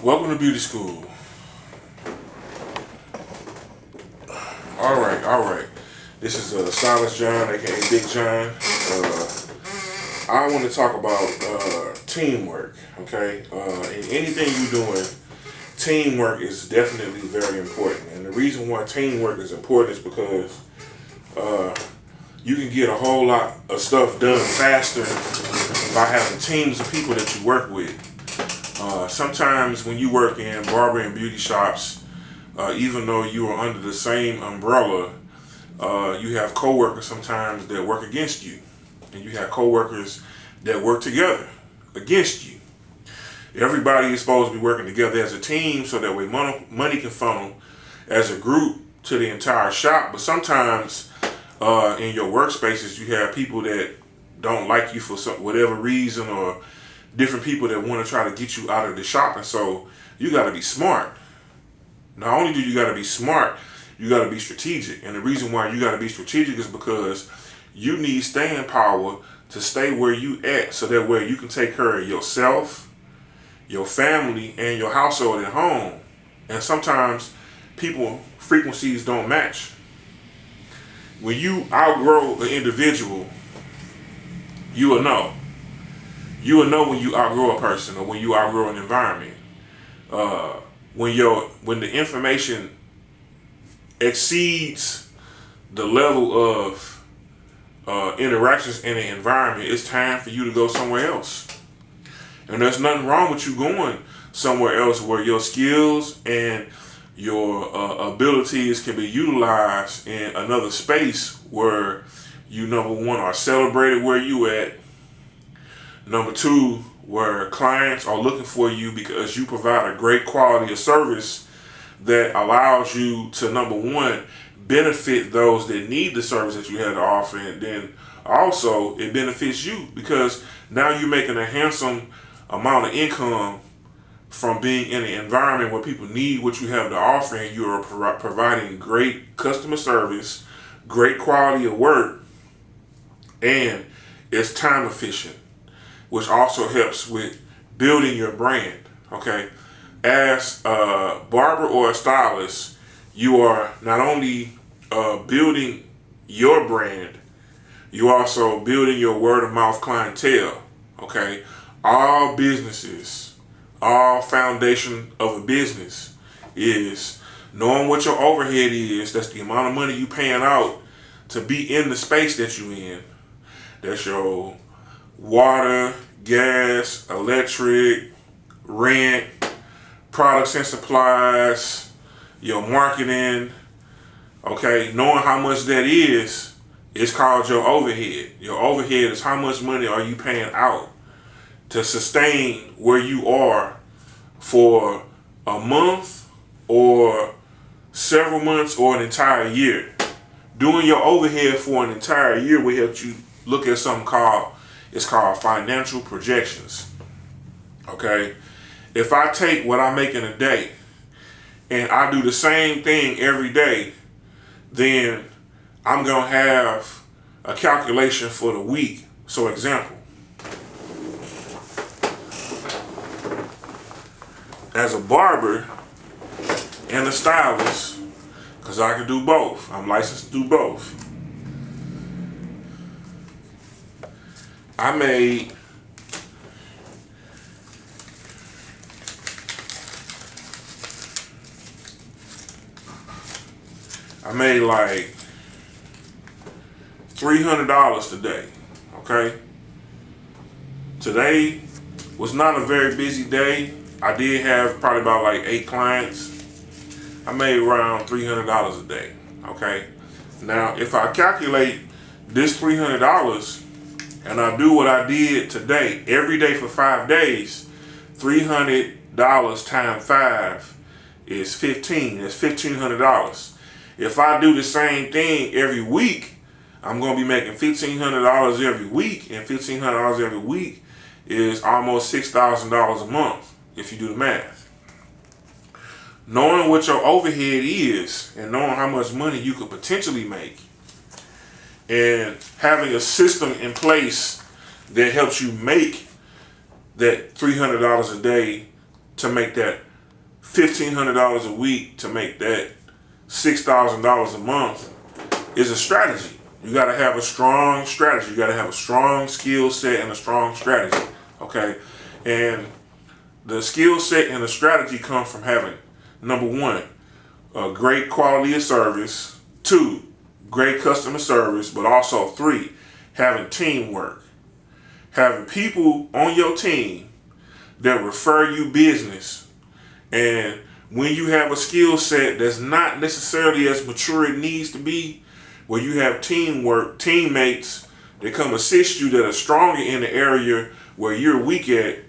Welcome to beauty school. All right. This is Stylist John, aka Big John. I want to talk about teamwork. Okay, in anything you're doing, teamwork is definitely very important. And the reason why teamwork is important is because you can get a whole lot of stuff done faster by having teams of people that you work with. Sometimes when you work in barber and beauty shops, even though you are under the same umbrella, you have coworkers sometimes that work against you, and you have coworkers that work together against you. Everybody is supposed to be working together as a team so that way money can funnel as a group to the entire shop. But sometimes in your workspaces, you have people that don't like you for whatever reason, or different people that want to try to get you out of the shop. And so you got to be smart. Not only do you got to be smart, you got to be strategic. And the reason why you got to be strategic is because you need staying power to stay where you at, so that way you can take care of yourself, your family, and your household at home. And sometimes people frequencies don't match. When you outgrow an individual, you will know. You will know when you outgrow a person or when you outgrow an environment. When the information exceeds the level of interactions in an environment, it's time for you to go somewhere else. And there's nothing wrong with you going somewhere else where your skills and your abilities can be utilized in another space where you, number one, are celebrated where you at. Number two, where clients are looking for you because you provide a great quality of service that allows you to, number one, benefit those that need the service that you have to offer. And then also it benefits you because now you're making a handsome amount of income from being in an environment where people need what you have to offer, and you are providing great customer service, great quality of work, and it's time efficient, which also helps with building your brand. Okay, as a barber or a stylist, you are not only building your brand, you also building your word of mouth clientele. Okay, all businesses, all foundation of a business is knowing what your overhead is. That's the amount of money you paying out to be in the space that you in. That's your water, gas, electric, rent, products and supplies, your marketing. Okay, knowing how much that is called your overhead. Your overhead is how much money are you paying out to sustain where you are for a month or several months or an entire year. Doing your overhead for an entire year will help you look at something called financial projections. Okay, if I take what I make in a day and I do the same thing every day, then I'm gonna have a calculation for the week. So example, as a barber and a stylist, because I can do both, I'm licensed to do both, I made like $300 today. Okay, today was not a very busy day. I did have probably about like 8 clients. I made around $300 a day. Okay, now if I calculate this $300 and I do what I did today, every day for 5 days, $300 times 5 is 15. That's $1,500. If I do the same thing every week, I'm going to be making $1,500 every week, and $1,500 every week is almost $6,000 a month if you do the math. Knowing what your overhead is and knowing how much money you could potentially make, and having a system in place that helps you make that $300 a day to make that $1,500 a week to make that $6,000 a month is a strategy. You got to have a strong strategy. You got to have a strong skill set and a strong strategy. Okay, and the skill set and the strategy come from having, number one, a great quality of service. Two, great customer service. But also three, having teamwork. Having people on your team that refer you business. And when you have a skill set that's not necessarily as mature as it needs to be, where you have teamwork, teammates that come assist you that are stronger in the area where you're weak at,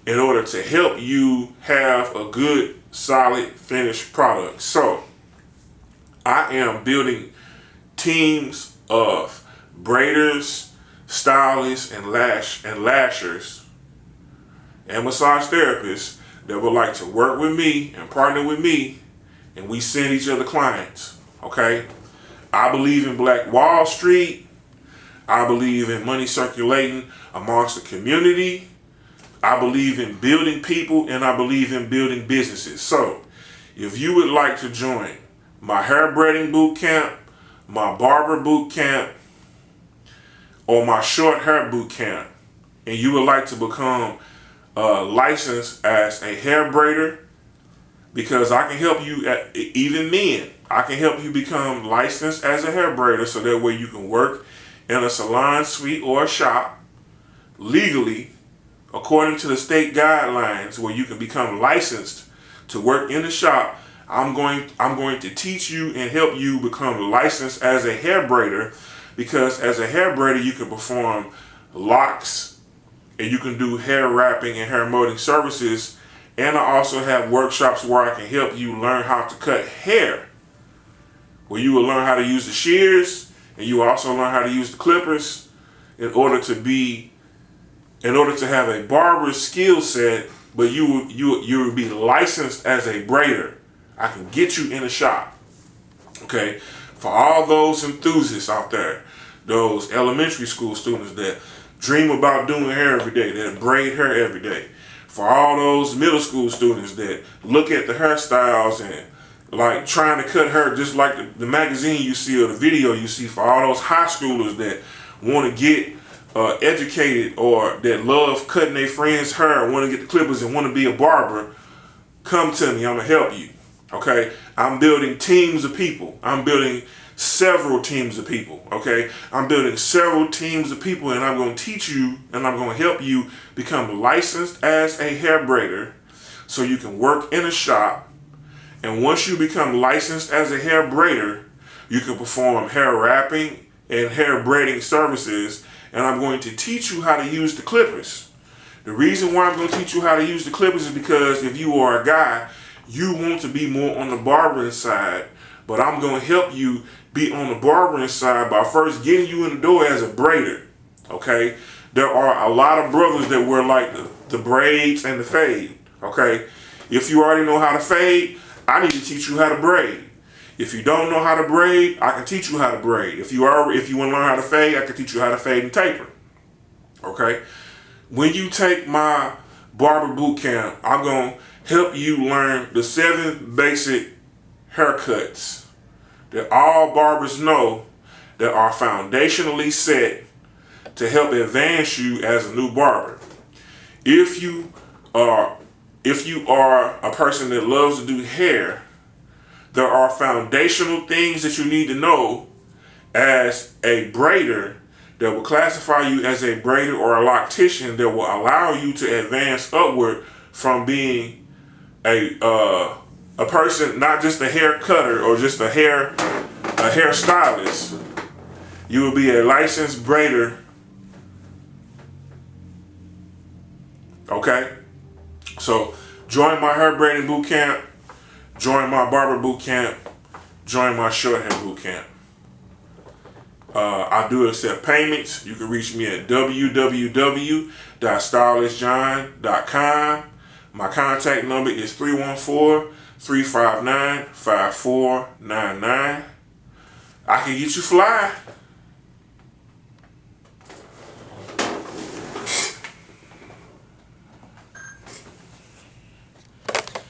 in order to help you have a good, solid, finished product. So, I am building teams of braiders, stylists, and lashers, and massage therapists that would like to work with me and partner with me, and we send each other clients. Okay? I believe in Black Wall Street. I believe in money circulating amongst the community. I believe in building people, and I believe in building businesses. So, if you would like to join my hair braiding boot camp, my barber boot camp, or my short hair boot camp, and you would like to become licensed as a hair braider, because I can help you, even men, I can help you become licensed as a hair braider, so that way you can work in a salon, suite, or a shop legally, according to the state guidelines, where you can become licensed to work in the shop. I'm going to teach you and help you become licensed as a hair braider, because as a hair braider you can perform locks, and you can do hair wrapping and hair molding services. And I also have workshops where I can help you learn how to cut hair, where you will learn how to use the shears, and you also learn how to use the clippers in order to have a barber's skill set. But you will be licensed as a braider. I can get you in the shop. Okay, for all those enthusiasts out there, those elementary school students that dream about doing hair every day, that braid hair every day. For all those middle school students that look at the hairstyles and like trying to cut hair just like the magazine you see or the video you see. For all those high schoolers that want to get educated, or that love cutting their friends' hair, want to get the clippers and want to be a barber, come to me. I'm going to help you. Okay? I'm building teams of people. I'm building several teams of people. Okay? I'm building several teams of people, and I'm going to teach you and I'm going to help you become licensed as a hair braider, so you can work in a shop. And once you become licensed as a hair braider, you can perform hair wrapping and hair braiding services. And I'm going to teach you how to use the clippers. The reason why I'm going to teach you how to use the clippers is because if you are a guy, you want to be more on the barbering side. But I'm going to help you be on the barbering side by first getting you in the door as a braider. Okay? There are a lot of brothers that wear like the braids and the fade. Okay? If you already know how to fade, I need to teach you how to braid. If you don't know how to braid, I can teach you how to braid. If you want to learn how to fade, I can teach you how to fade and taper. Okay? When you take my barber boot camp, I'm going to help you learn the 7 basic haircuts that all barbers know that are foundationally set to help advance you as a new barber. If you are a person that loves to do hair, there are foundational things that you need to know as a braider that will classify you as a braider or a loctician, that will allow you to advance upward from being a person, not just a hair cutter or just a hair stylist. You will be a licensed braider. Okay? So join my hair braiding boot camp. Join my barber boot camp. Join my short hair boot camp. I do accept payments. You can reach me at www.stylistjohn.com. My contact number is 314-359-5499. I can get you fly.